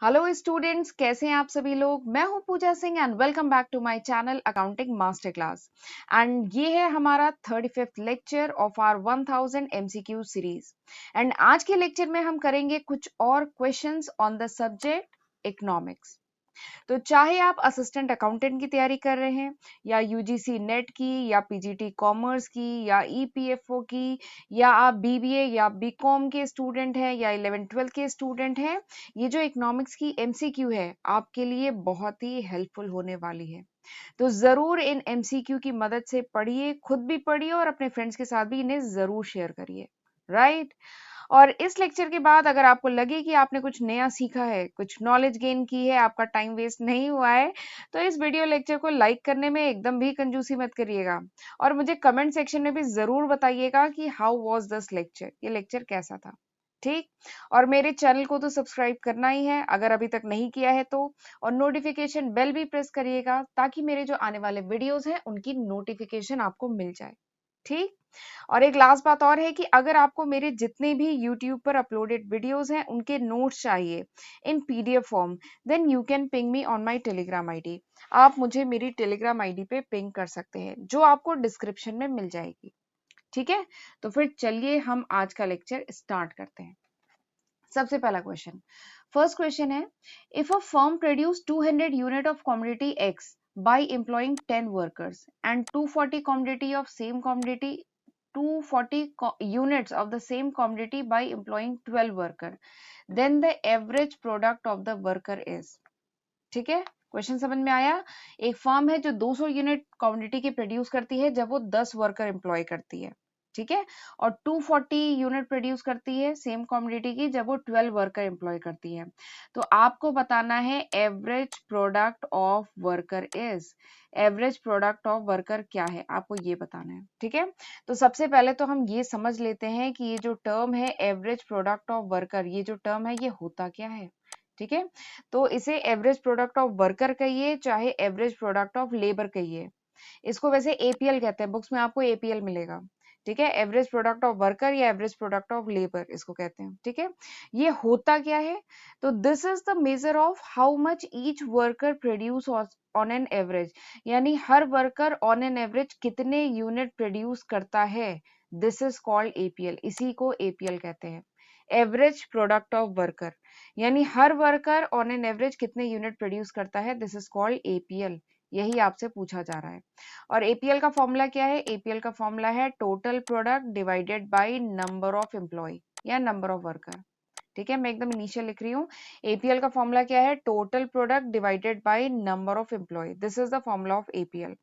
Hello students, कैसे हैं आप सभी लोग। मैं हूं Puja Singh and welcome back to my channel accounting master class. And ये है हमारा 35th lecture of our 1000 MCQ series. And आज के लेक्चर में हम करेंगे कुछ और questions on the subject economics. तो चाहे आप असिस्टेंट अकाउंटेंट की तैयारी कर रहे हैं या यूजीसी नेट की या पीजीटी कॉमर्स की या ईपीएफओ की या आप बीबीए या बीकॉम के स्टूडेंट हैं या 11th-12th के स्टूडेंट हैं, ये जो इकोनॉमिक्स की एमसीक्यू है आपके लिए बहुत ही हेल्पफुल होने वाली है। तो जरूर इन एमसीक्यू की मदद से पढ़िए, खुद भी पढ़िए और अपने फ्रेंड्स के साथ भी इन्हें जरूर शेयर करिए। राइट। और इस लेक्चर के बाद अगर आपको लगे कि आपने कुछ नया सीखा है, कुछ नॉलेज गेन की है, आपका टाइम वेस्ट नहीं हुआ है, तो इस वीडियो लेक्चर को लाइक करने में एकदम भी कंजूसी मत करिएगा और मुझे कमेंट सेक्शन में भी जरूर बताइएगा कि हाउ वाज दिस लेक्चर, ये लेक्चर कैसा था। ठीक। और मेरे चैनल को तो सब्सक्राइब करना ही है अगर अभी तक नहीं किया है तो, और नोटिफिकेशन बेल भी प्रेस करिएगा ताकि मेरे जो आने वाले वीडियोस हैं उनकी नोटिफिकेशन आपको मिल जाए। ठीक। और एक लास्ट बात और है कि अगर आपको मेरे जितने भी YouTube पर अपलोडेड वीडियोस हैं उनके नोट्स चाहिए in PDF form, then you can ping me on my Telegram ID. आप मुझे मेरी टेलीग्राम आईडी पे पिंग कर सकते हैं जो आपको डिस्क्रिप्शन में मिल जाएगी। ठीक है। तो फिर चलिए हम आज का लेक्चर स्टार्ट करते हैं। सबसे पहला क्वेश्चन, फर्स्ट क्वेश्चन है, if a firm produce 200 unit of commodity x by employing 10 workers and 240 commodity of same commodity 240 units of the same commodity by employing 12 worker, then the average product of the worker is। ठीक है, question समझ में आया। एक firm है जो 200 unit commodity की produce करती है जब वो 10 वर्कर एम्प्लॉय करती है। ठीक है। और 240 यूनिट प्रोड्यूस करती है सेम कमोडिटी की जब वो 12 वर्कर एम्प्लॉय करती है। तो आपको बताना है average product of worker is. Average product of worker क्या है आपको ये बताना है। ठीक है। तो सबसे पहले तो हम ये समझ लेते हैं कि ये जो टर्म है एवरेज प्रोडक्ट ऑफ वर्कर, ये जो टर्म है ये होता क्या है। ठीक है। तो इसे एवरेज प्रोडक्ट ऑफ वर्कर कहिए चाहे एवरेज प्रोडक्ट ऑफ लेबर कहिए, इसको वैसे एपीएल कहते हैं, बुक्स में आपको एपीएल मिलेगा। ठीक है। एवरेज प्रोडक्ट ऑफ वर्कर या एवरेज प्रोडक्ट ऑफ लेबर इसको कहते हैं। ठीक है। ये होता क्या है, तो this is the measure of how much each worker produce on an average, यानी हर वर्कर ऑन एन एवरेज कितने यूनिट प्रोड्यूस करता है। दिस इज कॉल्ड एपीएल, इसी को एपीएल कहते हैं, एवरेज प्रोडक्ट ऑफ वर्कर। यानी हर वर्कर ऑन एन एवरेज कितने यूनिट प्रोड्यूस करता है, दिस इज कॉल्ड एपीएल। यही आपसे पूछा जा रहा है। और एपीएल का फॉर्मूला क्या है, एपीएल का फॉर्मूला है total product divided by number of employ या नंबर ऑफ वर्कर। ठीक है, मैं एकदम इनिशियल लिख रही हूँ। एपीएल का फॉर्मूला क्या है, total product divided by number of employ, this is the formula of APL.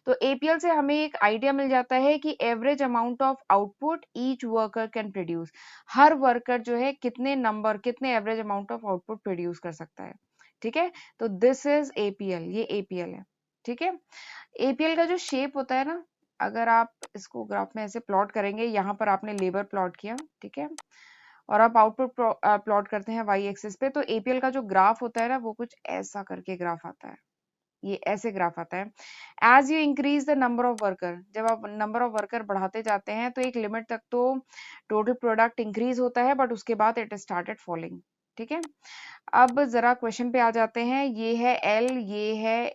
तो एपीएल से हमें एक आइडिया मिल जाता है कि average amount of output each worker can produce, हर वर्कर जो है कितने average amount of output produce कर सकता है। ठीक है। तो दिस इज एपीएल, ये एपीएल है। ठीक है। एपीएल का जो शेप होता है ना, अगर आप इसको ग्राफ में ऐसे प्लॉट करेंगे, यहाँ पर आपने लेबर प्लॉट किया, ठीक है, और आप आउटपुट प्लॉट करते हैं वाई एक्सिस पे, तो एपीएल का जो ग्राफ होता है ना वो कुछ ऐसा करके ग्राफ आता है, ये ऐसे ग्राफ आता है। As you increase the number of worker, जब आप नंबर ऑफ वर्कर बढ़ाते जाते हैं तो एक लिमिट तक तो टोटल प्रोडक्ट इंक्रीज होता है, बट उसके बाद इट स्टार्टेड फॉलिंग। ठीक है। अब जरा क्वेश्चन पे आ जाते हैं, ये है एल, ये है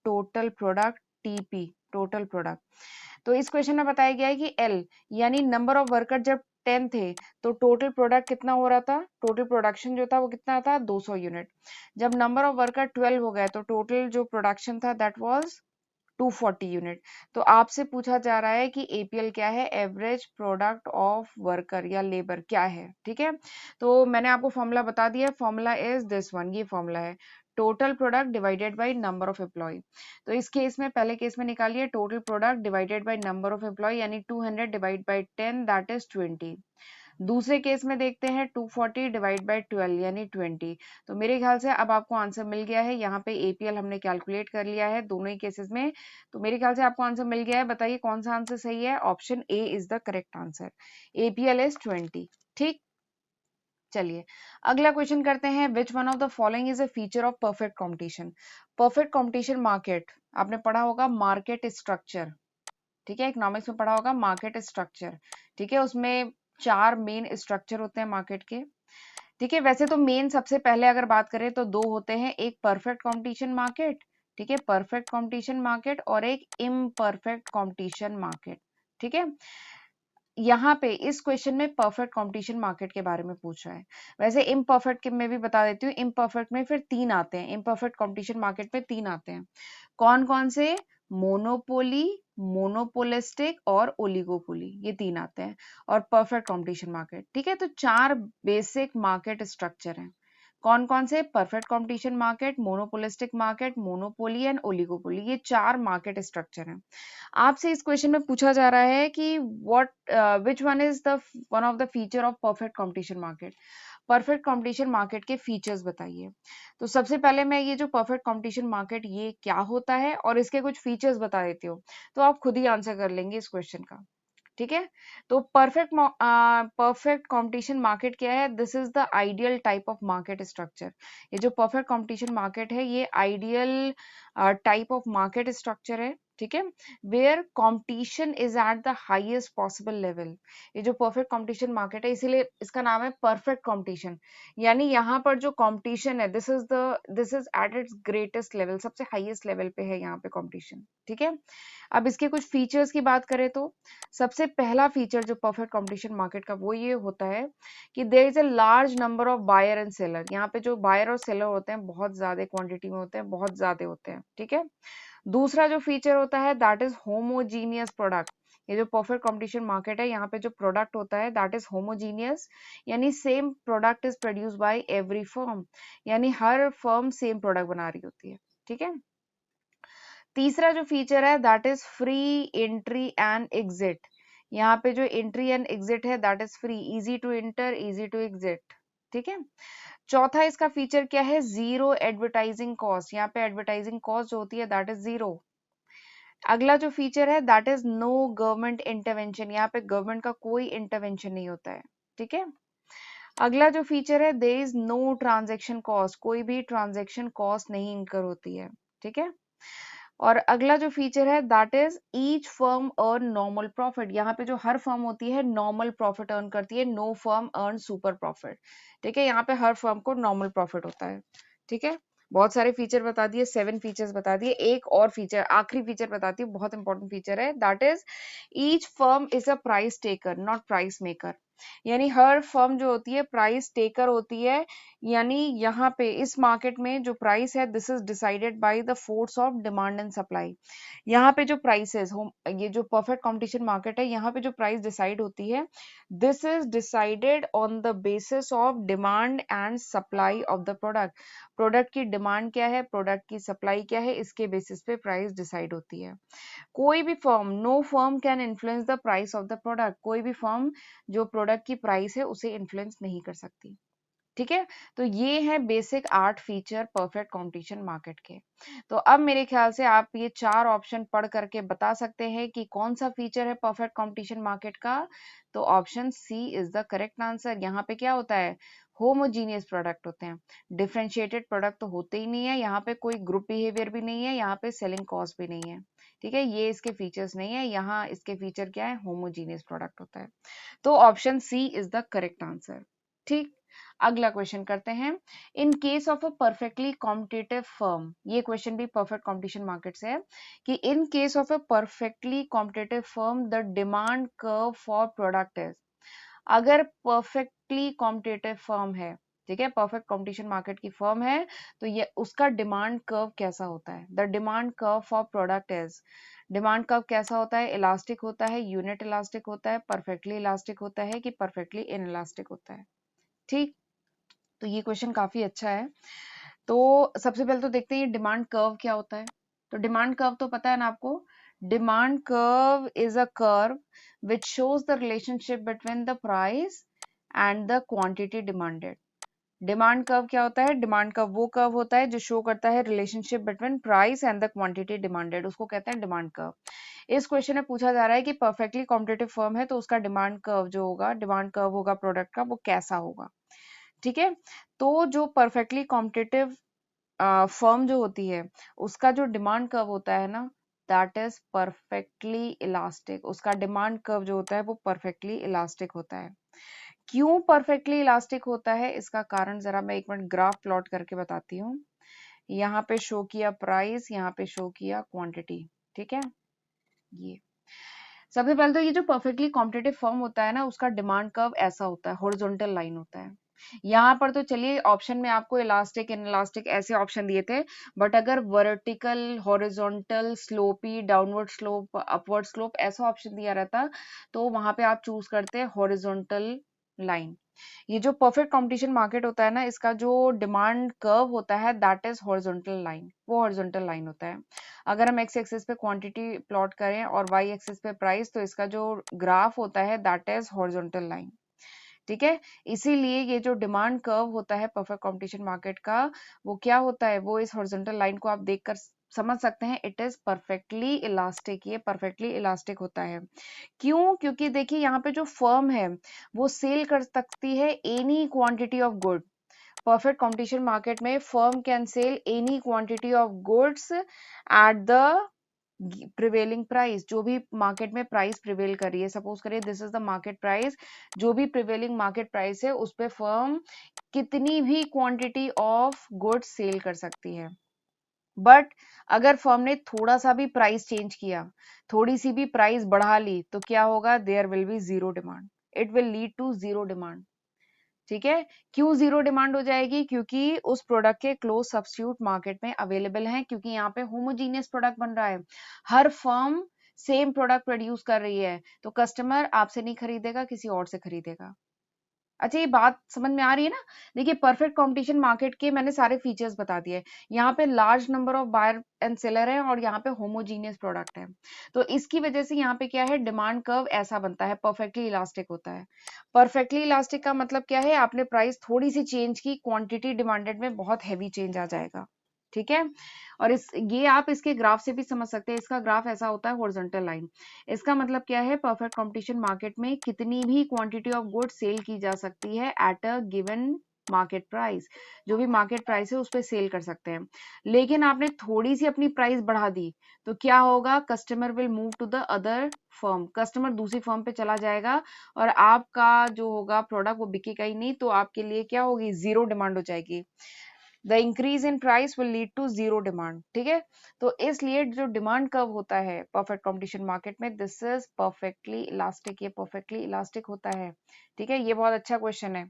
total product, TP total product. तो इस क्वेश्चन में बताया गया है कि एल यानी नंबर ऑफ वर्कर जब 10 थे तो टोटल प्रोडक्ट कितना हो रहा था, टोटल प्रोडक्शन जो था वो कितना था 200 यूनिट। जब नंबर ऑफ वर्कर 12 हो गए तो टोटल जो प्रोडक्शन था दैट वाज 240 यूनिट। तो आपसे पूछा जा रहा है कि एपीएल क्या है, एवरेज प्रोडक्ट ऑफ वर्कर या लेबर क्या है। ठीक है। तो मैंने आपको फॉर्मूला बता दिया, फॉर्मूला इज दिस वन, ये फॉर्मूला है total product divided by number of employ. तो इस केस में पहले केस में निकालिए total product divided by number of employ, यानी 200 डिवाइड बाय 10 दैट इज 20। दूसरे केस में देखते हैं 240 डिवाइड बाय 12 यानी 20। तो मेरे ख्याल से अब आपको आंसर मिल गया है, यहाँ पे एपीएल हमने कैलकुलेट कर लिया है दोनों ही केसेस में। तो मेरे ख्याल से आपको आंसर मिल गया है, बताइए कौन सा आंसर सही है। Option A is the correct answer, APL is 20। ठीक। चलिए अगला क्वेश्चन करते हैं, which one of the following is a feature of perfect competition. Perfect competition market, आपने पढ़ा होगा मार्केट स्ट्रक्चर। ठीक है, इकोनॉमिक्स में पढ़ा होगा मार्केट स्ट्रक्चर। ठीक है, उसमें 4 मेन स्ट्रक्चर होते हैं मार्केट के। ठीक है, वैसे तो मेन सबसे पहले अगर बात करें तो दो होते हैं, एक परफेक्ट कंपटीशन मार्केट, ठीक है, परफेक्ट कंपटीशन मार्केट, और एक इम्परफेक्ट कंपटीशन मार्केट। ठीक है, यहाँ पे इस क्वेश्चन में परफेक्ट कंपटीशन मार्केट के बारे में पूछा है। वैसे इम्परफेक्ट के में भी बता देती हूँ, इम्परफेक्ट में फिर तीन आते हैं, इम्परफेक्ट कंपटीशन मार्केट में तीन आते हैं। कौन कौन से? मोनोपोली, मोनोपोलिस्टिक और ओलिगोपोली, ये तीन आते हैं, और परफेक्ट कंपटीशन मार्केट। ठीक है, तो चार बेसिक मार्केट स्ट्रक्चर हैं। कौन कौन से? Perfect competition market, monopolistic market, monopoly and oligopoly, ये चार मार्केट स्ट्रक्चर हैं। आपसे इस क्वेश्चन में पूछा जा रहा है कि what which one is the one of the feature of perfect competition market. Perfect competition market के फीचर्स बताइए। तो सबसे पहले मैं ये जो परफेक्ट कंपटीशन मार्केट ये क्या होता है और इसके कुछ फीचर्स बता देती हूँ, तो आप खुद ही आंसर कर लेंगे इस क्वेश्चन का। ठीक है, तो परफेक्ट कंपटीशन मार्केट क्या है? This is the ideal type of market structure. ये जो परफेक्ट कंपटीशन मार्केट है ये ideal type of market structure है। ठीक है, where competition is at the highest possible level. ये जो परफेक्ट कंपटीशन मार्केट है इसीलिए इसका नाम है परफेक्ट कंपटीशन, यानी यहाँ पर जो कंपटीशन है this is at its greatest level, सबसे हाईएस्ट लेवल पे है यहाँ पे कंपटीशन। ठीक है, अब इसके कुछ फीचर्स की बात करें तो सबसे पहला फीचर जो परफेक्ट कंपटीशन मार्केट का वो ये होता है कि there is a large number of buyer and seller. यहाँ पे जो बायर और सेलर होते हैं बहुत ज्यादा क्वांटिटी में होते हैं, बहुत ज्यादा होते हैं। ठीक है, दूसरा जो फीचर होता है दैट इज होमोजीनियस प्रोडक्ट। ये जो परफेक्ट कंपटीशन मार्केट है यहाँ पे जो प्रोडक्ट होता है दैट इज होमोजीनियस, यानी same product is produce by every firm, यानी हर फर्म सेम प्रोडक्ट बना रही होती है। ठीक है, तीसरा जो फीचर है that is free entry and exit. यहाँ पे जो एंट्री एंड एग्जिट है that is free, easy to enter, easy to exit. ठीक है, चौथा इसका फीचर क्या है? Zero advertising cost. यहाँ पे एडवर्टाइजिंग कॉस्ट जो होती है दैट इज जीरो। अगला जो फीचर है that is no government intervention. यहाँ पे गवर्नमेंट का कोई इंटरवेंशन नहीं होता है। ठीक है, अगला जो फीचर है there is no transaction cost, कोई भी ट्रांजेक्शन कॉस्ट नहीं इनकर होती है। ठीक है, और अगला जो फीचर है that is each firm earn normal profit. यहाँ पे जो हर फर्म होती है नॉर्मल प्रॉफिट अर्न करती है, no firm earn super profit. ठीक है, यहाँ पे हर फर्म को नॉर्मल प्रॉफिट होता है। ठीक है, बहुत सारे फीचर बता दिए, 7 फीचर्स बता दिए। एक और फीचर, आखिरी फीचर बताती हूँ, बहुत इंपॉर्टेंट फीचर है, that is each firm is a price taker not price maker. यानी हर फर्म जो होती है प्राइस टेकर होती है, यानी यहाँ पे इस मार्केट में जो प्राइस है this is decided by the force of demand and supply. यहाँ पे जो प्राइसेस हो, ये जो परफेक्ट कंपटीशन मार्केट है यहाँ पे जो प्राइस डिसाइड होती है this is decided on the basis of demand and supply of the product. Product की डिमांड क्या है, प्रोडक्ट की सप्लाई क्या है, इसके बेसिस पे प्राइस डिसाइड होती है। कोई भी firm, no firm can influence the price of the product. कोई भी फर्म जो प्रोडक्ट की प्राइस है उसे इन्फ्लुएंस नहीं कर सकती। ठीक है, तो ये है basic 8 feature perfect competition market के। तो अब मेरे ख्याल से आप ये चार ऑप्शन पढ़ करके बता सकते हैं कि कौन सा फीचर है परफेक्ट कंपटीशन मार्केट का। तो option C is the correct answer. यहाँ पे क्या होता है? होमोजीनियस प्रोडक्ट होते हैं, डिफरेंशिएटेड प्रोडक्ट तो होते ही नहीं है, यहाँ पे कोई ग्रुप बिहेवियर भी नहीं है, यहाँ पे सेलिंग कॉस्ट भी नहीं है। ठीक है, ये इसके फीचर्स नहीं है, यहाँ इसके फीचर क्या है? होमोजीनियस प्रोडक्ट होता है। तो option C is the correct answer. ठीक, अगला क्वेश्चन करते हैं। In case of a perfectly competitive firm, ये क्वेश्चन भी परफेक्ट कंपटीशन मार्केट से है, कि in case of a perfectly competitive firm the demand curve for product is. अगर परफेक्टली कॉम्पिटिटिव फर्म है, ठीक है, परफेक्ट कंपटीशन मार्केट की फर्म है, तो ये उसका डिमांड कर्व कैसा होता है? The demand curve for product is, demand curve कैसा होता है? इलास्टिक होता है, यूनिट इलास्टिक होता है, परफेक्टली इलास्टिक होता है कि परफेक्टली इन इलास्टिक होता है? ठीक, तो ये क्वेश्चन काफी अच्छा है। तो सबसे पहले तो देखते हैं ये डिमांड कर्व क्या होता है। तो डिमांड कर्व तो पता है ना आपको, demand curve is a curve which shows the relationship between the price and the quantity demanded. Demand curve क्या होता है? डिमांड कर्व वो कर्व होता है जो शो करता है relationship between price and the quantity demanded, उसको कहते हैं डिमांड कर्व। इस क्वेश्चन में पूछा जा रहा है कि परफेक्टली कॉम्पिटिटिव फर्म है तो उसका डिमांड कर्व जो होगा, डिमांड कर्व होगा प्रोडक्ट का, वो कैसा होगा। ठीक है, तो जो परफेक्टली कॉम्पिटिटिव फर्म जो होती है उसका जो डिमांड कर्व होता है ना दैट इज परफेक्टली इलास्टिक। उसका डिमांड कर्व जो होता है वो परफेक्टली इलास्टिक होता है। क्यों परफेक्टली इलास्टिक होता है, इसका कारण जरा मैं एक मिनट ग्राफ प्लॉट करके बताती हूँ। यहाँ पे शो किया प्राइस, यहाँ पे शो किया क्वांटिटी, ठीक है। ये सबसे पहले तो ये जो परफेक्टली कॉम्पिटिटिव फर्म होता है ना, उसका डिमांड कर्व ऐसा होता है, हॉरिजॉन्टल लाइन होता है। यहाँ पर तो चलिए ऑप्शन में आपको इलास्टिक, इनइलास्टिक ऐसे ऑप्शन दिए थे, बट अगर vertical, horizontal, sloppy, downward slope, upward slope ऐसा ऑप्शन दिया रहता, तो वहां पे आप चूज करते हॉरिजॉन्टल लाइन। ये जो परफेक्ट कंपटीशन मार्केट होता है ना, इसका जो डिमांड कर्व होता है दैट इज हॉरिजॉन्टल लाइन, वो हॉरिजॉन्टल लाइन होता है। अगर हम एक्स एक्सिस पे क्वांटिटी प्लॉट करें और वाई एक्सिस पे प्राइस, तो इसका जो ग्राफ होता है दैट इज हॉरिजॉन्टल लाइन, ठीक है। इसीलिए ये जो डिमांड कर्व होता है परफेक्ट कंपटीशन मार्केट का, वो क्या होता है, वो इस हॉरिजॉन्टल लाइन को आप देखकर समझ सकते हैं, इट इज परफेक्टली इलास्टिक, ये परफेक्टली इलास्टिक होता है। क्यों? क्योंकि देखिए यहाँ पे जो फर्म है वो सेल कर सकती है any quantity of good. Perfect competition market में firm can sell any quantity of goods at the prevailing price. जो भी मार्केट में प्राइस प्रिवेल कर रही है, सपोज करिए this is the market price, जो भी प्रिवेलिंग मार्केट प्राइस है उस पे फर्म कितनी भी क्वांटिटी ऑफ गुड्स सेल कर सकती है। बट अगर फर्म ने थोड़ा सा भी प्राइस चेंज किया, थोड़ी सी भी प्राइस बढ़ा ली, तो क्या होगा, there will be zero demand, it will lead to zero demand, ठीक है। क्यों जीरो डिमांड हो जाएगी? क्योंकि उस प्रोडक्ट के क्लोज सब्स्टिट्यूट मार्केट में अवेलेबल हैं, क्योंकि यहाँ पे होमोजीनियस प्रोडक्ट बन रहा है, हर फर्म सेम प्रोडक्ट प्रोड्यूस कर रही है, तो कस्टमर आपसे नहीं खरीदेगा, किसी और से खरीदेगा। अच्छा, ये बात समझ में आ रही है ना? देखिए परफेक्ट कंपटीशन मार्केट के मैंने सारे फीचर्स बता दिए। यहाँ पे large number of buyer and seller है और यहाँ पे होमोजीनियस प्रोडक्ट है, तो इसकी वजह से यहाँ पे क्या है, डिमांड कर्व ऐसा बनता है, परफेक्टली इलास्टिक होता है। परफेक्टली इलास्टिक का मतलब क्या है, आपने प्राइस थोड़ी सी चेंज की, क्वांटिटी डिमांडेड में बहुत हैवी चेंज आ जाएगा, ठीक है। और इस ये आप इसके ग्राफ से भी समझ सकते हैं, इसका ग्राफ ऐसा होता है हॉरिजॉन्टल लाइन। इसका मतलब क्या है, परफेक्ट कंपटीशन मार्केट में कितनी भी क्वांटिटी ऑफ गुड सेल की जा सकती है at a given market price, जो भी मार्केट प्राइस है उस पर सेल कर सकते हैं। लेकिन आपने थोड़ी सी अपनी प्राइस बढ़ा दी, तो क्या होगा, customer will move to the other firm, customer दूसरी फर्म पे चला जाएगा और आपका जो होगा प्रोडक्ट वो बिकेगा ही नहीं, तो आपके लिए क्या होगी, जीरो डिमांड हो जाएगी। The increase in price will lead to zero demand, ठीक है। तो इसलिए जो डिमांड कर्व होता है परफेक्ट कंपटीशन मार्केट में, दिस इज परफेक्टली इलास्टिक, ये परफेक्टली इलास्टिक होता है, ठीक है। ये बहुत अच्छा क्वेश्चन है,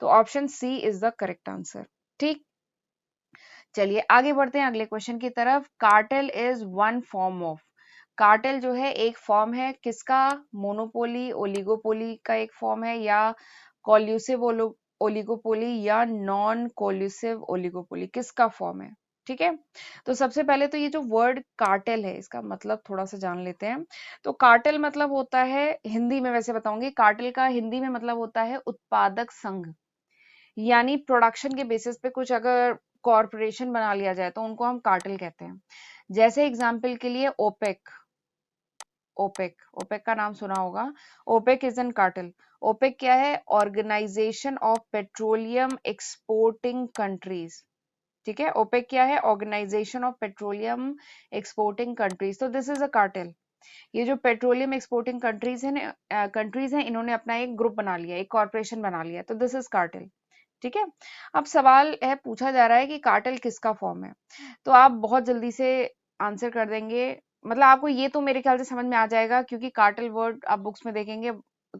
तो option C is the correct answer, ठीक। चलिए आगे बढ़ते हैं अगले क्वेश्चन की तरफ। Cartel is one form of, cartel जो है एक फॉर्म है किसका, मोनोपोली, ओलिगोपोली का एक फॉर्म है, या कॉल्यूसिव ओलिगोपोली, या नॉन कॉल्यूसिव ओलिगोपोली, किसका फॉर्म है, ठीक है। तो सबसे पहले तो ये जो वर्ड कार्टेल है, इसका मतलब थोड़ा सा जान लेते हैं। तो कार्टेल मतलब होता है, हिंदी में वैसे बताऊंगी, कार्टेल का हिंदी में मतलब होता है उत्पादक संघ। यानी प्रोडक्शन के बेसिस पे कुछ अगर कॉरपोरेशन बना लिया जाए तो उनको हम कार्टेल कहते हैं। जैसे एग्जांपल के लिए ओपेक, ओपेक, ओपेक का नाम सुना होगा। OPEC is an cartel. OPEC क्या है, organisation of petroleum exporting countries, ठीक है। ओपेक क्या है, organisation of petroleum exporting countries, तो दिस इज अ कार्टेल। ये जो पेट्रोलियम एक्सपोर्टिंग कंट्रीज हैं, इन्होंने अपना एक ग्रुप बना लिया, एक कॉर्पोरेशन बना लिया, तो दिस इज कार्टेल, ठीक है। अब सवाल है, पूछा जा रहा है कि कार्टेल किसका फॉर्म है, तो आप बहुत जल्दी से आंसर कर देंगे, मतलब आपको ये तो मेरे ख्याल से समझ में आ जाएगा, क्योंकि कार्टेल वर्ड आप बुक्स में देखेंगे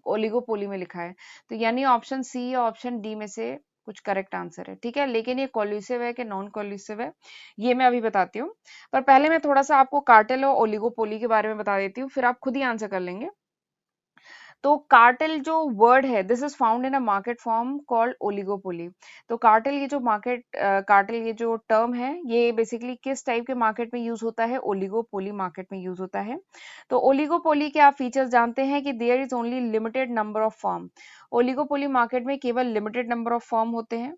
ओलिगोपोली में लिखा है, तो यानी ऑप्शन सी या ऑप्शन डी में से कुछ करेक्ट आंसर है, ठीक है। लेकिन ये कॉल्यूसिव है कि नॉन कॉल्यूसिव है, ये मैं अभी बताती हूँ, पर पहले मैं थोड़ा सा आपको कार्टेल और ओलिगोपोली के बारे में बता देती हूँ, फिर आप खुद ही आंसर कर लेंगे। तो कार्टेल जो वर्ड है, this is found in a market form called oligopoly. तो कार्टेल, ये जो मार्केट कार्टेल ये जो टर्म है, ये बेसिकली किस टाइप के मार्केट में यूज होता है, ओलिगोपोली मार्केट में यूज होता है। तो ओलिगोपोली के आप फीचर्स जानते हैं कि there is only limited number of firm. Oligopoly market में केवल लिमिटेड नंबर ऑफ फर्म होते हैं,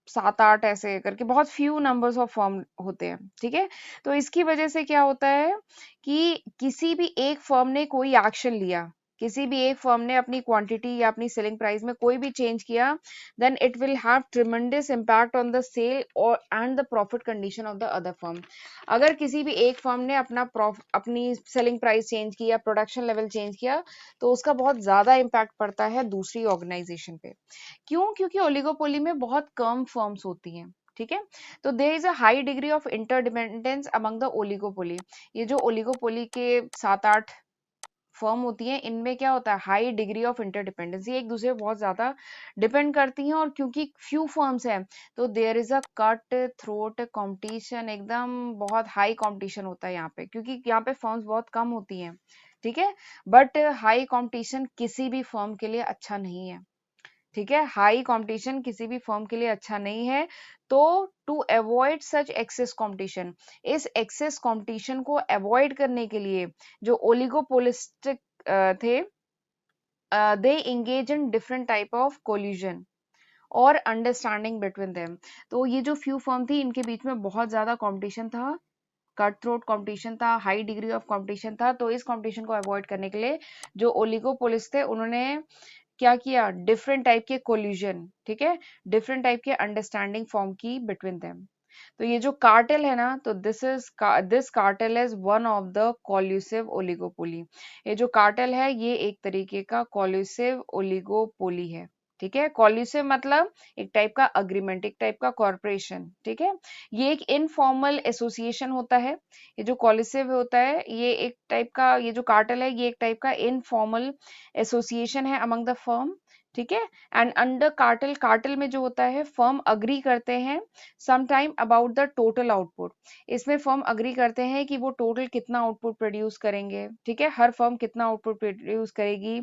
7-8 ऐसे करके बहुत फ्यू नंबर्स ऑफ फर्म होते हैं, ठीक है। तो इसकी वजह से क्या होता है कि किसी भी एक फर्म ने कोई एक्शन लिया, किसी भी एक फर्म ने अपनी क्वांटिटी या अपनी सेलिंग प्राइस में कोई भी चेंज किया, then it will have tremendous impact on the sale और and the profit condition of the other firm. अगर किसी भी एक फर्म ने अपनी सेलिंग प्राइस चेंज किया, प्रोडक्शन लेवल चेंज किया, तो उसका बहुत ज्यादा इम्पैक्ट पड़ता है दूसरी ऑर्गेनाइजेशन पे। क्यों? क्योंकि ओलिगोपोली में बहुत कम फर्म्स होती हैं, ठीक है। तो there is a high degree of interdependence among the oligopoly. ये जो ओलिगोपोली के 7-8 फर्म होती हैं, इनमें क्या होता है, हाई डिग्री ऑफ इंटरडिपेंडेंसी, एक दूसरे पे बहुत ज्यादा डिपेंड करती हैं। और क्योंकि फ्यू फर्म्स हैं, तो there is a cut throat competition, एकदम बहुत हाई कंपटीशन होता है यहाँ पे, क्योंकि यहाँ पे फर्म्स बहुत कम होती हैं, ठीक है। बट हाई कंपटीशन किसी भी फर्म के लिए अच्छा नहीं है, ठीक है। हाई कंपटीशन किसी भी फर्म के लिए अच्छा नहीं है। तो to avoid such excess competition, इस एक्सेस कंपटीशन को अवॉइड करने के लिए जो ओलिगोपोलिस्टिक थे, they engage in different type of collusion और अंडरस्टैंडिंग बिटवीन देम। तो ये जो फ्यू फर्म थी, इनके बीच में बहुत ज्यादा कंपटीशन था, कट थ्रोट कंपटीशन था, हाई डिग्री ऑफ कंपटीशन था। तो इस कंपटीशन को अवॉइड करने के लिए जो ओलिगोपोलिस थे, उन्होंने क्या किया, डिफरेंट टाइप के कोल्यूजन, ठीक है, डिफरेंट टाइप के अंडरस्टैंडिंग फॉर्म की बिटवीन देम। तो ये जो कार्टेल है ना, तो this cartel is one of the collusive oligopoly. ये जो कार्टेल है, ये एक तरीके का कॉल्यूसिव ओलिगोपोली है, ठीक है। कॉल्यूसिव मतलब एक टाइप का अग्रीमेंट, एक टाइप का कॉर्पोरेशन, ठीक है। ये एक इनफॉर्मल एसोसिएशन होता है। ये जो कॉल्यूसिव होता है, ये एक टाइप का, ये जो कार्टेल है, ये एक टाइप का इनफॉर्मल एसोसिएशन है अमंग द फर्म, ठीक है। एंड अंडर कार्टेल, कार्टेल में जो होता है, फर्म अग्री करते हैं sometime about the total output. इसमें फर्म अग्री करते हैं कि वो टोटल कितना आउटपुट प्रोड्यूस करेंगे, ठीक है, हर फर्म कितना आउटपुट प्रोड्यूस करेगी,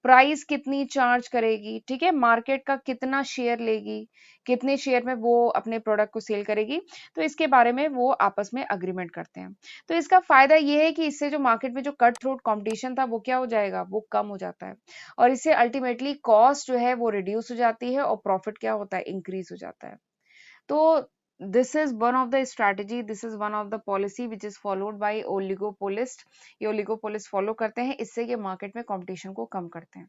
प्राइस कितनी चार्ज करेगी, ठीक है, मार्केट का कितना शेयर लेगी, कितने शेयर में वो अपने प्रोडक्ट को सेल करेगी। तो इसके बारे में वो आपस में अग्रीमेंट करते हैं। तो इसका फायदा ये है कि इससे जो मार्केट में जो कट थ्रोट कॉम्पिटिशन था, वो क्या हो जाएगा, वो कम हो जाता है। और इससे अल्टीमेटली कॉस्ट जो है वो रिड्यूस हो जाती है और प्रॉफिट क्या होता है, इंक्रीज हो जाता है। तो this is one of the strategy, this is one of the policy which is followed by oligopolist। ये ओलिगोपोलिस्ट फॉलो करते हैं, इससे ये मार्केट में कंपटीशन को कम करते हैं,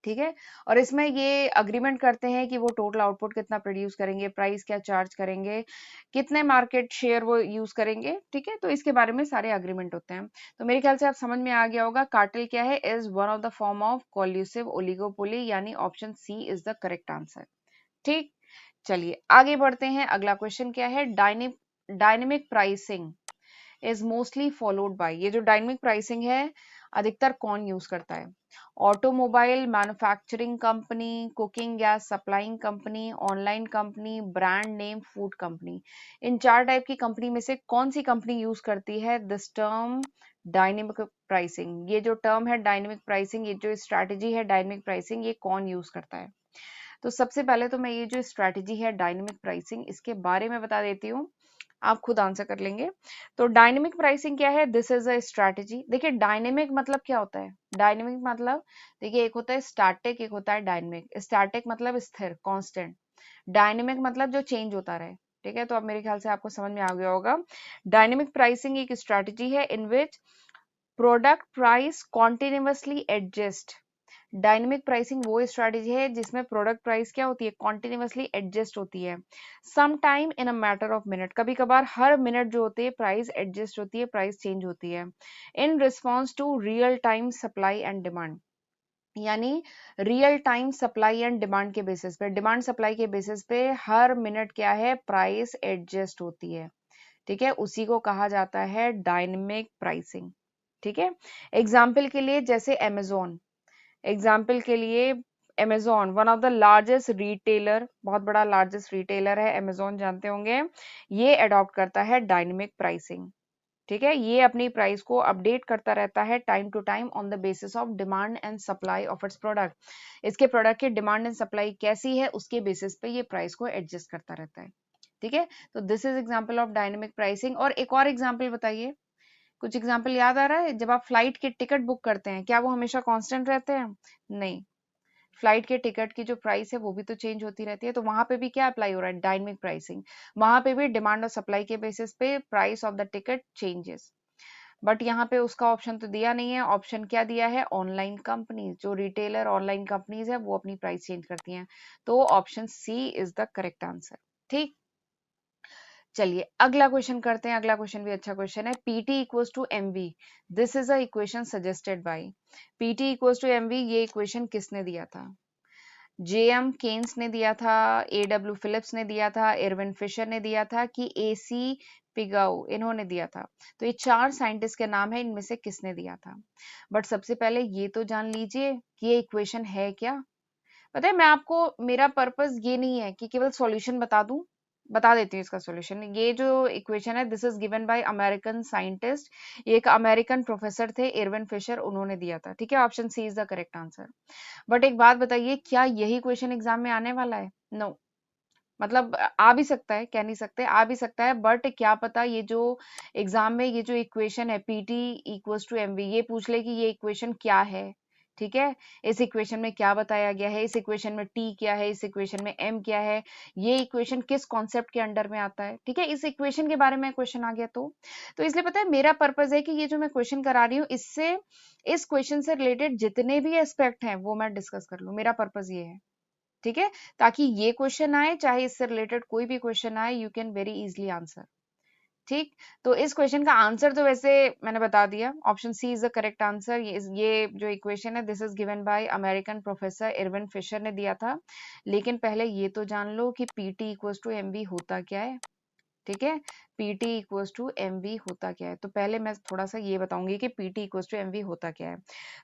ठीक है। और इसमें ये अग्रीमेंट करते हैं कि वो टोटल आउटपुट कितना प्रोड्यूस करेंगे, प्राइस क्या चार्ज करेंगे, कितने मार्केट शेयर वो यूज करेंगे, ठीक है। तो इसके बारे में सारे अग्रीमेंट होते हैं। तो मेरे ख्याल से आप समझ में आ गया होगा कार्टेल क्या है, is one of the form of collusive oligopoly, यानी option C is the correct answer, ठीक। चलिए आगे बढ़ते हैं। अगला क्वेश्चन क्या है, dynamic pricing is mostly followed by. ये जो डायनेमिक प्राइसिंग है, अधिकतर कौन यूज करता है, automobile manufacturing company, cooking gas supplying company, online company, brand name food company. इन चार टाइप की कंपनी में से कौन सी कंपनी यूज करती है दिस टर्म डायनेमिक प्राइसिंग। ये जो टर्म है डायनेमिक प्राइसिंग, ये जो स्ट्रैटेजी है डायनेमिक प्राइसिंग, ये कौन यूज करता है। तो सबसे पहले तो मैं ये जो स्ट्रैटेजी है डायनेमिक प्राइसिंग, इसके बारे में बता देती हूँ, आप खुद आंसर कर लेंगे। तो डायनेमिक प्राइसिंग क्या है, दिस इज अ स्ट्रैटेजी। देखिए डायनेमिक मतलब क्या होता है, डायनेमिक मतलब, देखिए एक होता है स्टैटिक, एक होता है डायनेमिक। स्टैटिक मतलब स्थिर, कांस्टेंट। डायनेमिक मतलब जो चेंज होता रहे, ठीक है। तो अब मेरे ख्याल से आपको समझ में आ गया होगा। डायनेमिक प्राइसिंग एक स्ट्रैटेजी है in which product price continuously adjust. Dynamic pricing वो स्ट्रैटेजी है जिसमें प्रोडक्ट प्राइस क्या होती है, कॉन्टिन्यूसली एडजस्ट होती है, some time in a matter of minute, कभी कभार हर मिनट जो होती है प्राइस एडजस्ट होती है, प्राइस चेंज होती है, in response to real time supply and demand. यानी real time supply and demand के बेसिस पे, डिमांड सप्लाई के बेसिस पे हर मिनट क्या है, प्राइस एडजस्ट होती है, ठीक है। उसी को कहा जाता है डायनेमिक प्राइसिंग, ठीक है। एग्जाम्पल के लिए जैसे अमेजोन, एग्जाम्पल के लिए Amazon one of the largest retailer, बहुत बड़ा लार्जेस्ट रिटेलर है अमेजोन, जानते होंगे। ये अडॉप्ट करता है डायनेमिक प्राइसिंग, ठीक है। ये अपनी प्राइस को अपडेट करता रहता है time to time on the basis of demand and supply of its product. इसके प्रोडक्ट की डिमांड एंड सप्लाई कैसी है, उसके बेसिस पे ये प्राइस को एडजस्ट करता रहता है, ठीक है। तो this is example of dynamic pricing. और एक और एग्जाम्पल बताइए, कुछ एग्जाम्पल याद आ रहा है, जब आप फ्लाइट की टिकट बुक करते हैं, क्या वो हमेशा कांस्टेंट रहते हैं, नहीं। फ्लाइट के टिकट की जो प्राइस है वो भी तो चेंज होती रहती है। तो वहां पे भी क्या अप्लाई हो रहा है, डायनेमिक प्राइसिंग। वहां पे भी डिमांड और सप्लाई के बेसिस पे price of the ticket changes. But यहाँ पे उसका ऑप्शन तो दिया नहीं है। ऑप्शन क्या दिया है? ऑनलाइन कंपनीज, जो रिटेलर ऑनलाइन कंपनीज है वो अपनी प्राइस चेंज करती हैं। तो option C is the correct answer. ठीक, चलिए अगला क्वेश्चन करते हैं। अगला क्वेश्चन भी अच्छा क्वेश्चन है। PT equals to MV, this is a equation suggested by. PT equals to MV, ये इक्वेशन किसने दिया था? जेएम केन्स ने दिया था, एडब्ल्यू फिलिप्स ने दिया था, एरविन फिशर ने दिया था, कि एसी पिगाउ इन्होंने दिया था। तो ये चार साइंटिस्ट के नाम है, इनमें से किसने दिया था? बट सबसे पहले ये तो जान लीजिए कि ये इक्वेशन है क्या। पता है, मैं आपको, मेरा पर्पस ये नहीं है कि केवल सॉल्यूशन बता दूं। बता देती हूँ इसका सॉल्यूशन। ये जो इक्वेशन है, this is given by American scientist. ये एक अमेरिकन प्रोफेसर थे, एरविन फिशर, उन्होंने दिया था। ठीक है, option C is the correct answer. But एक बात बताइए, क्या यही क्वेश्चन एग्जाम में आने वाला है? नो। मतलब आ भी सकता है, कह नहीं सकते, आ भी सकता है, बट क्या पता ये जो एग्जाम में ये जो इक्वेशन है पीटी इक्वल्स टू एमवी, ये पूछ ले कि ये इक्वेशन क्या है। ठीक है, इस इक्वेशन में क्या बताया गया है, इस इक्वेशन में टी क्या है, इस इक्वेशन में एम क्या है, ये इक्वेशन किस कॉन्सेप्ट के अंडर में आता है। ठीक है, इस इक्वेशन के बारे में क्वेश्चन आ गया तो इसलिए पता है मेरा पर्पज है कि ये जो मैं क्वेश्चन करा रही हूँ, इससे इस क्वेश्चन से रिलेटेड जितने भी एस्पेक्ट हैं वो मैं डिस्कस कर लूँ। मेरा पर्पज ये है। ठीक है, ताकि ये क्वेश्चन आए, चाहे इससे रिलेटेड कोई भी क्वेश्चन आए, you can very easily answer. ठीक, तो इस क्वेश्चन का आंसर तो वैसे मैंने बता दिया, option C is the correct answer. ये जो इक्वेशन है, this is given by American professor Irving Fisher ने दिया था। लेकिन पहले ये तो जान लो कि पीटी इक्वल्स टू एमवी होता क्या है। ठीक है, पीटी इक्वल्स टू एमवी होता क्या है। तो पहले मैं थोड़ा सा ये बताऊंगी कि पीटी इक्वल्स टू एमवी होता क्या है।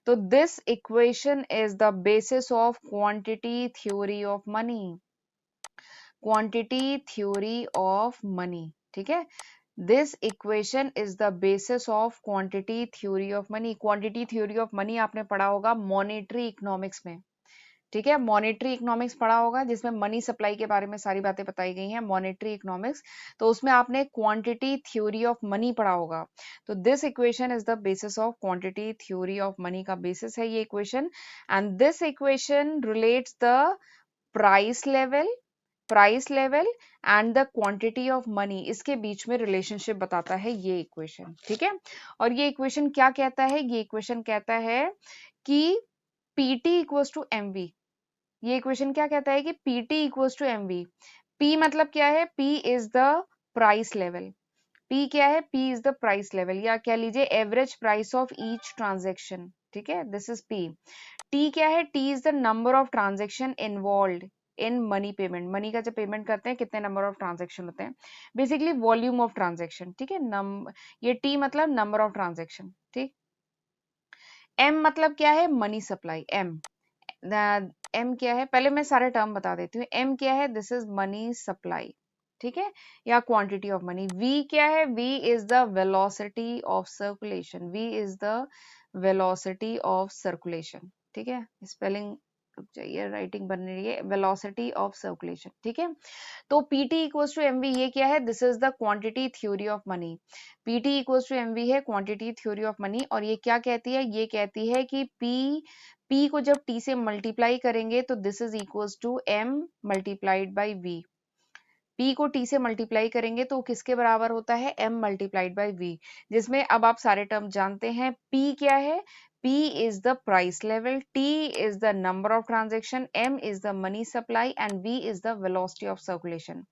तो this equation is the basis of quantity theory of money. Quantity theory of money. ठीक है, this equation is the basis of quantity theory of money. Quantity theory of money आपने पढ़ा होगा monetary economics में। ठीक है, मॉनेटरी इकोनॉमिक्स पढ़ा होगा, जिसमें मनी सप्लाई के बारे में सारी बातें बताई गई हैं, मॉनेटरी इकोनॉमिक्स। तो उसमें आपने क्वांटिटी थ्योरी ऑफ मनी पढ़ा होगा। तो this equation is the basis of quantity theory of money, का बेसिस है ये equation. And this equation relates the price level, and the quantity of money, इसके बीच में रिलेशनशिप बताता है ये इक्वेशन। ठीक है, और ये इक्वेशन क्या कहता है? ये इक्वेशन कहता है कि पीटी इक्वल्स टू एमवी। ये इक्वेशन क्या कहता है कि PT equals to MV. P मतलब क्या है? P is the price level. P क्या है? P is the price level, या कह लीजिए average price of each transaction. ठीक है, दिस इज पी। टी क्या है? T is the number of transaction involve in money payment. Money का जब पेमेंट करते हैं, कितने नंबर ऑफ ट्रांजेक्शन होते हैं, बेसिकली वॉल्यूम ऑफ ट्रांजेक्शन। ठीक है, ये टी मतलब नंबर ऑफ ट्रांजेक्शन। ठीक, एम मतलब क्या है? Money supply. एम क्या है? पहले मैं सारे टर्म बता देती हूँ। एम क्या है? This is money supply. ठीक है, या क्वांटिटी ऑफ मनी। वी क्या है? V is the velocity of circulation. V is the velocity of circulation. ठीक है, स्पेलिंग रुक जाइए, राइटिंग बन रही है। Velocity of circulation. ठीक है, तो पीटी इक्वल्स टू एमवी ये क्या है? This is the quantity theory of money. PT equals to MV है क्वांटिटी थ्योरी ऑफ मनी। और ये क्या कहती है? ये कहती है कि पी को जब टी से मल्टीप्लाई करेंगे तो this is equals to M multiplied by V. P को टी से मल्टीप्लाई करेंगे तो किसके बराबर होता है? M multiplied by V. जिसमें अब आप सारे टर्म जानते हैं। पी क्या है? P is the price level, T is the number of transaction, M is the money supply and V is the velocity of circulation.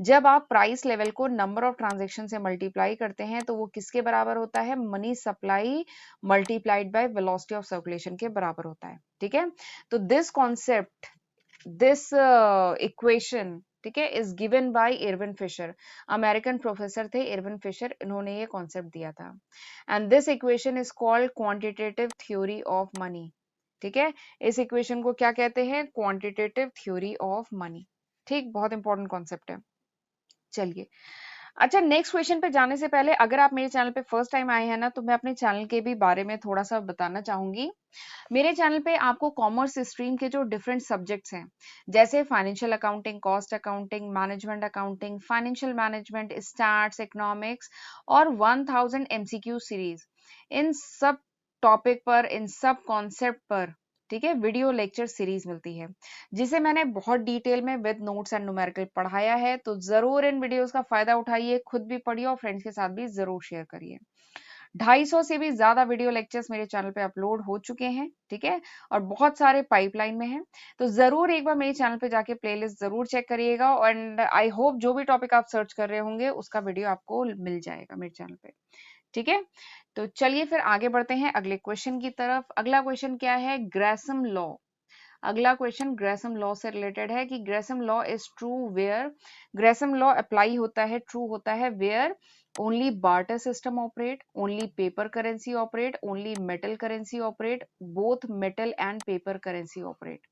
जब आप प्राइस लेवल को नंबर ऑफ ट्रांजेक्शन से मल्टीप्लाई करते हैं तो वो किसके बराबर होता है? Money supply multiplied by velocity of circulation के बराबर होता है। ठीक है, तो दिस कॉन्सेप्ट, दिस इक्वेशन, ठीक है, is given by Irving Fisher. American professor थे इरविन फिशर, इन्होंने ये कॉन्सेप्ट दिया था। And this equation is called quantitative theory of money. ठीक है, इस इक्वेशन को क्या कहते हैं? Quantitative theory of money. ठीक, बहुत इंपॉर्टेंट कॉन्सेप्ट है। चलिए, अच्छा, नेक्स्ट क्वेश्चन पे जाने से पहले, अगर आप मेरे चैनल पे फर्स्ट टाइम आए हैं ना, तो मैं अपने चैनल के भी बारे में थोड़ा सा बताना चाहूंगी। मेरे चैनल पे आपको कॉमर्स स्ट्रीम के जो डिफरेंट सब्जेक्ट्स हैं, जैसे financial accounting, cost accounting, management accounting, financial management, stats, economics और 1000 एमसीक्यू सीरीज, इन सब टॉपिक पर, इन सब कॉन्सेप्ट पर, ठीक है, वीडियो लेक्चर सीरीज मिलती है, जिसे मैंने बहुत डिटेल में विद नोट्स एंड न्यूमेरिकल पढ़ाया है। तो जरूर इन वीडियोस का फायदा उठाइए, खुद भी पढ़िए और फ्रेंड्स के साथ भी जरूर शेयर करिए। 250 से भी ज्यादा वीडियो लेक्चर्स मेरे चैनल पे अपलोड हो चुके हैं, ठीक है, और बहुत सारे पाइपलाइन में हैं। तो जरूर एक बार मेरे चैनल पे जाके प्लेलिस्ट जरूर चेक करिएगा, एंड आई होप जो भी टॉपिक आप सर्च कर रहे होंगे उसका वीडियो आपको मिल जाएगा मेरे चैनल पे, ठीक है। तो चलिए फिर आगे बढ़ते हैं अगले क्वेश्चन की तरफ। अगला क्वेश्चन क्या है, ग्रेसम लॉ। अगला क्वेश्चन ग्रेसम लॉ से रिलेटेड है कि Gresham law is true where, Gresham law apply होता है, ट्रू होता है where only barter system operate, only paper currency operate, only metal currency operate, both metal and paper currency operate.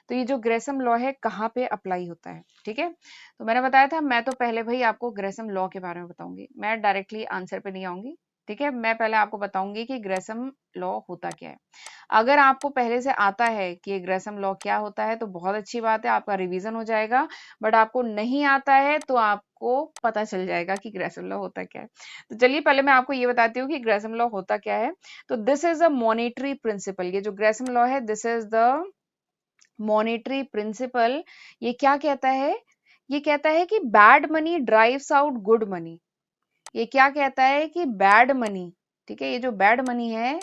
तो ये जो ग्रेसम लॉ है कहाँ पे अप्लाई होता है, ठीक है। तो मैंने बताया था, मैं तो पहले भाई आपको ग्रेसम लॉ के बारे में बताऊंगी, मैं डायरेक्टली आंसर पे नहीं आऊंगी, ठीक है। मैं पहले आपको बताऊंगी कि ग्रेसम लॉ होता क्या है। अगर आपको पहले से आता है कि ग्रेसम लॉ क्या होता है तो बहुत अच्छी बात है, आपका रिवीजन हो जाएगा। बट आपको नहीं आता है तो आपको पता चल जाएगा कि ग्रेसम लॉ होता क्या है। तो चलिए पहले मैं आपको ये बताती हूँ कि ग्रेसम लॉ होता क्या है। तो this is a monetary principle, ये जो ग्रेसम लॉ है this is the monetary principle. ये क्या कहता है, ये कहता है कि bad money drives out good money. ये क्या कहता है कि बैड मनी, ठीक है, ये जो बैड मनी है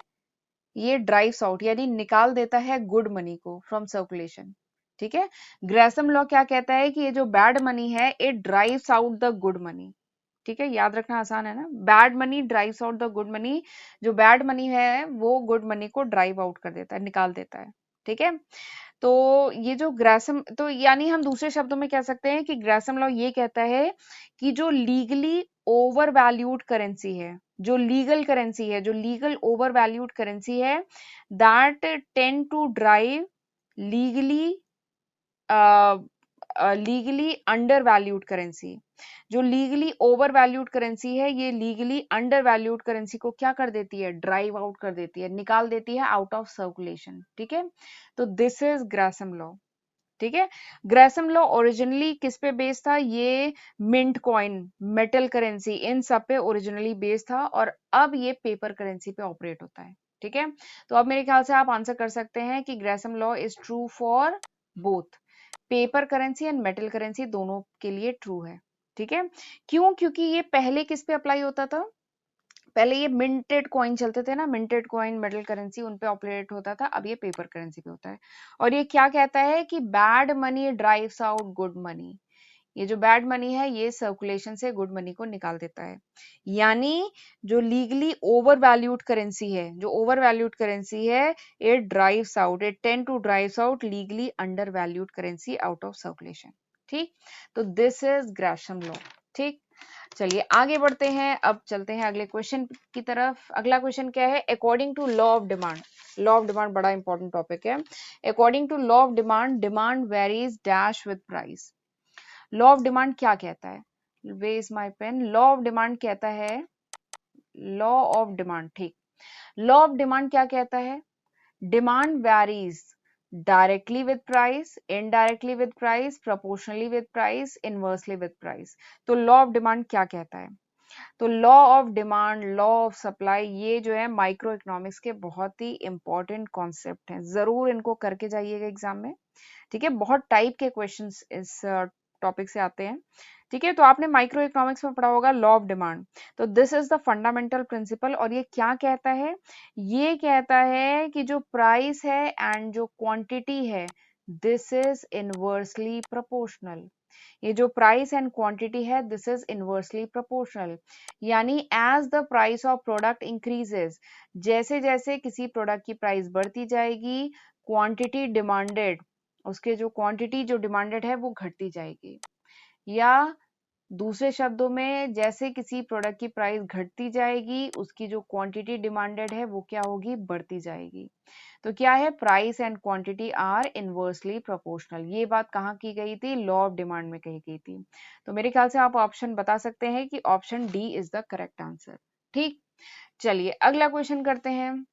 ये ड्राइव्स आउट यानी निकाल देता है गुड मनी को फ्रॉम सर्कुलेशन, ठीक है। ग्रेसम लॉ क्या कहता है कि ये जो बैड मनी है it drives out the good money, ठीक है, याद रखना आसान है ना, bad money drives out the good money. जो बैड मनी है वो गुड मनी को ड्राइव आउट कर देता है, निकाल देता है, ठीक है। तो ये जो ग्रेसम, तो यानी हम दूसरे शब्दों में कह सकते हैं कि ग्रेसम लॉ ये कहता है कि जो लीगली ओवर वैल्यूड करेंसी है, जो लीगल करेंसी है, जो लीगल ओवर वैल्यूड करेंसी है, that tend to drive legally legally under valued currency. जो लीगली ओवर वैल्यूड करेंसी है ये लीगली अंडर वैल्यूड करेंसी को क्या कर देती है, ड्राइव आउट कर देती है, निकाल देती है आउट ऑफ सर्कुलेशन, ठीक है। तो दिस इज ग्रेसम लॉ, ठीक है। ग्रेसम लॉ ओरिजिनली किस पे बेस्ड था, ये मिंट कॉइन, मेटल करेंसी, इन सब पे ओरिजिनली बेस्ड था, और अब ये पेपर करेंसी पे ऑपरेट होता है, ठीक है। तो अब मेरे ख्याल से आप आंसर कर सकते हैं कि Gresham law is true for both paper currency and metal currency, दोनों के लिए ट्रू है, ठीक है। क्यों, क्योंकि ये पहले किस पे अप्लाई होता था, पहले ये मिंटेड कॉइन चलते थे ना, मिंटेड कॉइन मेटल करेंसी उन पे ऑपरेट होता था, अब ये पेपर करेंसी पे होता है। और ये क्या कहता है कि bad money drives out good money, ये जो बैड मनी है ये सर्कुलेशन से गुड मनी को निकाल देता है। यानी जो लीगली ओवर वैल्यूड करेंसी है, जो ओवर वैल्यूड करेंसी है, it drives out, it tend to drives out legally under valued currency out of circulation, ठीक। तो दिस इज ग्रेसम लॉ, ठीक। चलिए आगे बढ़ते हैं, अब चलते हैं अगले क्वेश्चन की तरफ। अगला क्वेश्चन क्या है, according to law of demand. Law of demand बड़ा इंपॉर्टेंट टॉपिक है। According to law of demand, demand varies dash with price. Law of demand क्या कहता है, where is my pen, law of demand कहता है, law of demand, ठीक, law of demand क्या कहता है, demand varies directly with price, indirectly with price, proportionally with price, inversely with price. तो लॉ ऑफ डिमांड क्या कहता है, तो law of demand, law of supply, ये जो है माइक्रो इकोनॉमिक्स के बहुत ही इंपॉर्टेंट कॉन्सेप्ट हैं, जरूर इनको करके जाइएगा एग्जाम में, ठीक है। बहुत टाइप के क्वेश्चंस इस टॉपिक से आते हैं, ठीक है। तो आपने माइक्रो इकोनॉमिक्स में पढ़ा होगा लॉ ऑफ डिमांड। तो this is the fundamental principle, और ये क्या कहता है, ये कहता है कि जो प्राइस है एंड जो क्वांटिटी है दिस इज इनवर्सली प्रोपोर्शनल। ये जो प्राइस एंड क्वांटिटी है दिस इज इनवर्सली प्रोपोर्शनल। यानी as the price of product increases, जैसे जैसे किसी प्रोडक्ट की प्राइस बढ़ती जाएगी, क्वांटिटी डिमांडेड, उसके जो क्वांटिटी जो डिमांडेड है वो घटती जाएगी। या दूसरे शब्दों में जैसे किसी प्रोडक्ट की प्राइस घटती जाएगी उसकी जो क्वांटिटी डिमांडेड है वो क्या होगी, बढ़ती जाएगी। तो क्या है, price and quantity are inversely proportional. ये बात कहाँ की गई थी, लॉ ऑफ डिमांड में कही गई थी। तो मेरे ख्याल से आप ऑप्शन बता सकते हैं कि option D is the correct answer, ठीक। चलिए अगला क्वेश्चन करते हैं।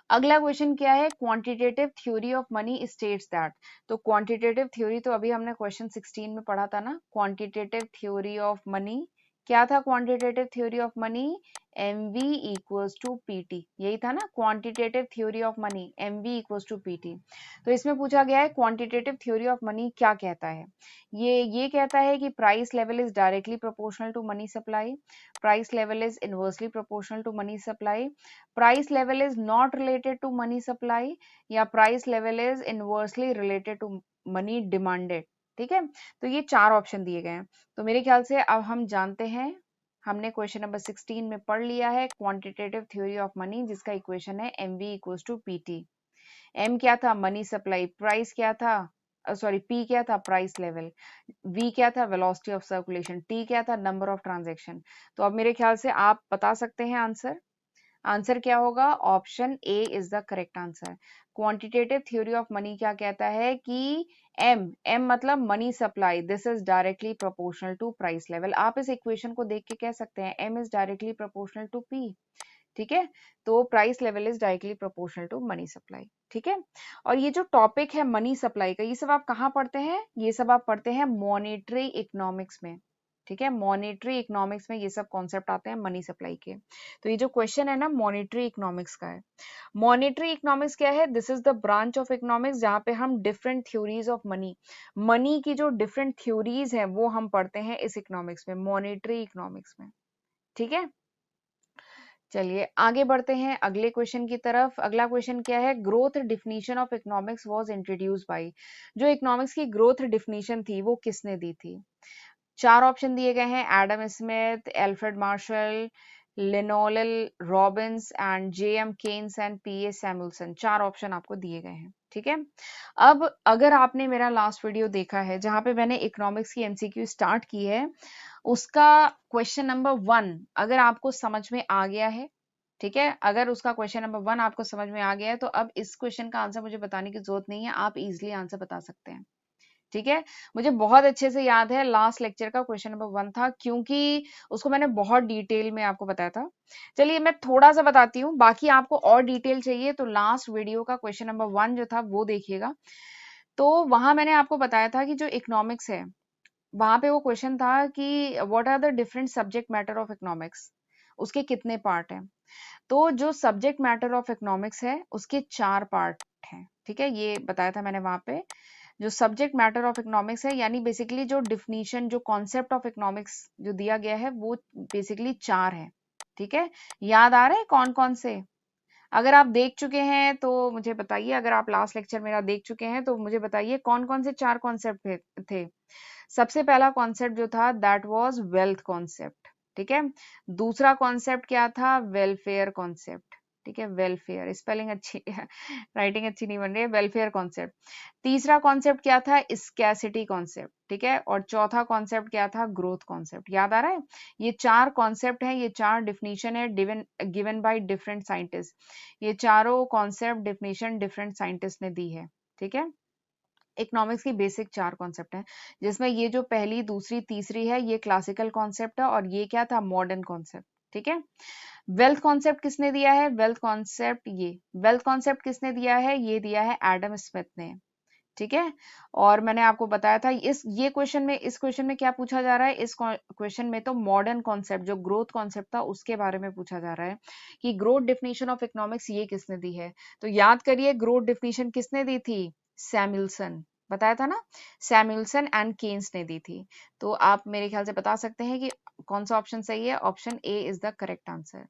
अगला क्वेश्चन क्या है, quantitative theory of money states that. तो क्वांटिटेटिव थ्योरी तो अभी हमने क्वेश्चन 16 में पढ़ा था ना, क्वांटिटेटिव थ्योरी ऑफ मनी क्या था quantitative theory of money? MV equals to PT, यही था ना quantitative theory of money, MV equals to PT। तो इसमें पूछा गया है क्वांटिटेटिव थ्योरी ऑफ मनी क्या कहता है। ये कहता है कि price level is directly proportional to money supply, price level is inversely proportional to money supply, price level is not related to money supply, या price level is inversely related to money demanded. ठीक है, तो ये चार option दिए गए हैं। तो मेरे ख्याल से अब हम जानते हैं, हमने क्वेश्चन नंबर 16 में पढ़ लिया है क्वांटिटेटिव थ्योरी ऑफ मनी, जिसका इक्वेशन है MV equals to PT। M क्या था? Money supply. प्राइस क्या था? सॉरी, P क्या था? Price level. V क्या था? Velocity of circulation. T क्या था? Number of transaction. तो अब मेरे ख्याल से आप बता सकते हैं आंसर। आंसर क्या होगा? Option A is the correct answer. Quantitative theory of money क्या कहता है कि एम मतलब money supply, this is directly proportional to price level. आप इस इक्वेशन को देख के कह सकते हैं M is directly proportional to P. ठीक है, तो price level is directly proportional to money supply. ठीक है, और ये जो टॉपिक है मनी सप्लाई का, ये सब आप कहाँ पढ़ते हैं? ये सब आप पढ़ते हैं मॉनेटरी इकोनॉमिक्स में। ठीक है, मॉनेटरी इकोनॉमिक्स में ये सब कॉन्सेप्ट आते हैं मनी सप्लाई के। तो ये जो क्वेश्चन है ना मॉनेटरी इकोनॉमिक्स का है। मॉनेटरी इकोनॉमिक्स क्या है? This is the branch of economics जहाँ पे हम different theories of money, money की जो डिफरेंट थ्योरीज हैं वो हम पढ़ते हैं इस इकोनॉमिक्स में, मॉनेटरी इकोनॉमिक्स में। ठीक है, चलिए आगे बढ़ते हैं अगले क्वेश्चन की तरफ। अगला क्वेश्चन क्या है? Growth definition of economics was introduced by. जो इकोनॉमिक्स की ग्रोथ डिफिनीशन थी वो किसने दी थी? चार ऑप्शन दिए गए हैं, Adam Smith, Alfred Marshall, Lionel Robbins and JM Keynes and PA Samuelson. चार ऑप्शन आपको दिए गए हैं। ठीक है, अब अगर आपने मेरा लास्ट वीडियो देखा है जहां पे मैंने इकोनॉमिक्स की MCQ स्टार्ट की है, उसका क्वेश्चन नंबर 1 अगर आपको समझ में आ गया है, ठीक है, अगर उसका क्वेश्चन नंबर 1 आपको समझ में आ गया है, तो अब इस क्वेश्चन का आंसर मुझे बताने की जरूरत नहीं है, आप इजीली आंसर बता सकते हैं। ठीक है, मुझे बहुत अच्छे से याद है लास्ट लेक्चर का क्वेश्चन नंबर 1 था, क्योंकि उसको मैंने बहुत डिटेल में आपको बताया था। चलिए मैं थोड़ा सा बताती हूँ, बाकी आपको और डिटेल चाहिए तो लास्ट वीडियो का क्वेश्चन नंबर 1 जो था वो देखिएगा। तो वहां मैंने आपको बताया था कि जो इकोनॉमिक्स है, वहां पे वो क्वेश्चन था कि what are the different subject matter of economics, उसके कितने पार्ट हैं। तो जो सब्जेक्ट मैटर ऑफ इकोनॉमिक्स है उसके 4 पार्ट हैं। ठीक है, ये बताया था मैंने वहां पे। जो सब्जेक्ट मैटर ऑफ इकोनॉमिक्स है यानी बेसिकली जो डिफिनीशन, जो कॉन्सेप्ट ऑफ इकोनॉमिक्स जो दिया गया है वो बेसिकली 4 है। ठीक है, याद आ रहे हैं कौन कौन से? अगर आप देख चुके हैं तो मुझे बताइए, अगर आप लास्ट लेक्चर मेरा देख चुके हैं तो मुझे बताइए कौन कौन से 4 कॉन्सेप्ट थे। सबसे पहला कॉन्सेप्ट जो था दैट वाज वेल्थ कॉन्सेप्ट। ठीक है, दूसरा कॉन्सेप्ट क्या था? Welfare concept. ठीक है, वेलफेयर, स्पेलिंग अच्छी राइटिंग अच्छी नहीं बन रही है, वेलफेयर कॉन्सेप्ट। तीसरा कॉन्सेप्ट क्या था? Scarcity concept. ठीक है, और चौथा कॉन्सेप्ट क्या था? Growth concept. याद आ रहा है? ये 4 कॉन्सेप्ट हैं, ये 4 डिफिनीशन है गिवन बाय डिफरेंट साइंटिस्ट। ये चारों कॉन्सेप्ट डिफिनीशन डिफरेंट साइंटिस्ट ने दी है। ठीक है, इकोनॉमिक्स की बेसिक 4 कॉन्सेप्ट हैं, जिसमें ये जो पहली, दूसरी, तीसरी है ये क्लासिकल कॉन्सेप्ट है, और ये क्या था? Modern concept. ठीक है, वेल्थ कॉन्सेप्ट किसने दिया है? वेल्थ कॉन्सेप्ट किसने दिया है? ये दिया है एडम स्मिथ ने। ठीक है, और मैंने आपको बताया था इस क्वेश्चन में क्या पूछा जा रहा है? इस क्वेश्चन में तो मॉडर्न कॉन्सेप्ट, जो ग्रोथ कॉन्सेप्ट था उसके बारे में पूछा जा रहा है कि ग्रोथ डेफिनेशन ऑफ इकोनॉमिक्स ये किसने दी है। तो याद करिए ग्रोथ डेफिनेशन किसने दी थी? सैमुअल्सन। बताया था ना, सैमुअल्सन एंड केन्स ने दी थी। तो आप मेरे ख्याल से बता सकते हैं कि कौन सा ऑप्शन सही है। Option A is the correct answer.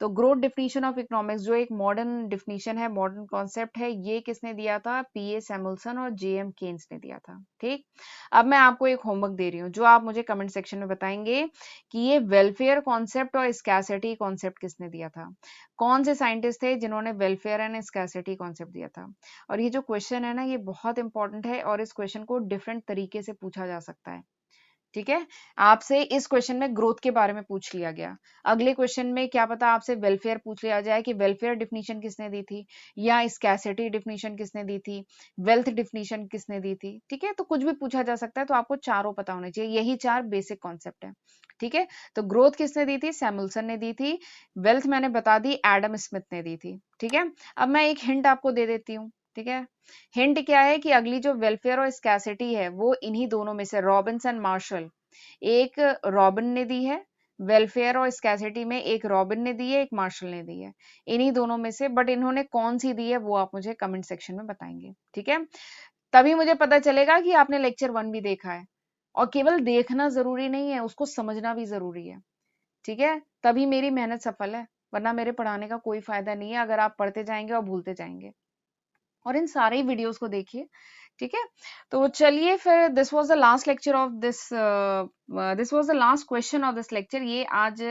तो ग्रोथ डिफिनीशन ऑफ इकोनॉमिक्स जो एक मॉडर्न डिफिनीशन है, मॉडर्न कॉन्सेप्ट है, ये किसने दिया था? पीए सैमुअल्सन और जेएम केन्स ने दिया था। ठीक, अब मैं आपको एक होमवर्क दे रही हूँ जो आप मुझे कमेंट सेक्शन में बताएंगे कि ये वेलफेयर कॉन्सेप्ट और स्कैसिटी कॉन्सेप्ट किसने दिया था। कौन से साइंटिस्ट थे जिन्होंने वेलफेयर एंड स्कैसिटी कॉन्सेप्ट दिया था। और ये जो क्वेश्चन है ना ये बहुत इंपॉर्टेंट है, और इस क्वेश्चन को डिफरेंट तरीके से पूछा जा सकता है। ठीक है, आपसे इस क्वेश्चन में ग्रोथ के बारे में पूछ लिया गया, अगले क्वेश्चन में क्या पता आपसे वेलफेयर पूछ लिया जाए कि वेलफेयर डिफिनीशन किसने दी थी, या स्कैसिटी डिफिनीशन किसने दी थी, वेल्थ डिफिनीशन किसने दी थी। ठीक है, तो कुछ भी पूछा जा सकता है, तो आपको चारों पता होने चाहिए, यही 4 बेसिक कॉन्सेप्ट है। ठीक है, तो ग्रोथ किसने दी थी? सैमुअल्सन ने दी थी। वेल्थ मैंने बता दी, एडम स्मिथ ने दी थी। ठीक है, अब मैं एक हिंट आपको दे देती हूँ। ठीक है, हिंट क्या है कि अगली जो वेलफेयर और स्कैसिटी है वो इन्हीं दोनों में से, रॉबिन्स एंड मार्शल, एक रॉबिन ने दी है, वेलफेयर और स्कैसिटी में एक रॉबिन ने दी है, एक मार्शल ने दी है। इन्हीं दोनों में से बट इन्होंने कौन सी दी है वो आप मुझे कमेंट सेक्शन में बताएंगे, ठीक है? तभी मुझे पता चलेगा कि आपने लेक्चर 1 भी देखा है। और केवल देखना ज़रूरी नहीं है, उसको समझना भी ज़रूरी है, ठीक है? तभी मेरी मेहनत सफल है, वरना मेरे पढ़ाने का कोई फ़ायदा नहीं है अगर आप पढ़ते जाएँगे और भूलते जाएँगे। और इन सारे ही वीडियोज़ को देखिए, ठीक है? तो चलिए फिर this was the last lecture of this was the last question of this lecture. ये आज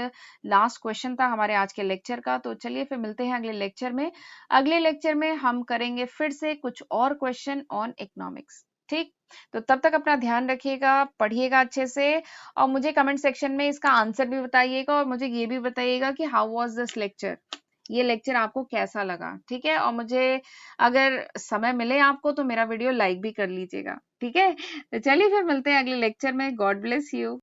लास्ट क्वेश्चन था हमारे आज के लेक्चर का। तो चलिए फिर मिलते हैं अगले लेक्चर में। अगले लेक्चर में हम करेंगे फिर से कुछ और क्वेश्चन ऑन इकोनॉमिक्स, ठीक? तो तब तक अपना ध्यान रखिएगा, पढ़िएगा अच्छे से और मुझे कमेंट सेक्शन में इसका आंसर भी बताइएगा और मुझे ये भी बताइएगा कि हाउ वाज़ दिस लेक्चर? ये लेक्चर आपको कैसा लगा, ठीक है? और मुझे अगर समय मिले आपको तो मेरा वीडियो लाइक भी कर लीजिएगा, ठीक है? तो चलिए फिर मिलते हैं अगले लेक्चर में। God bless you.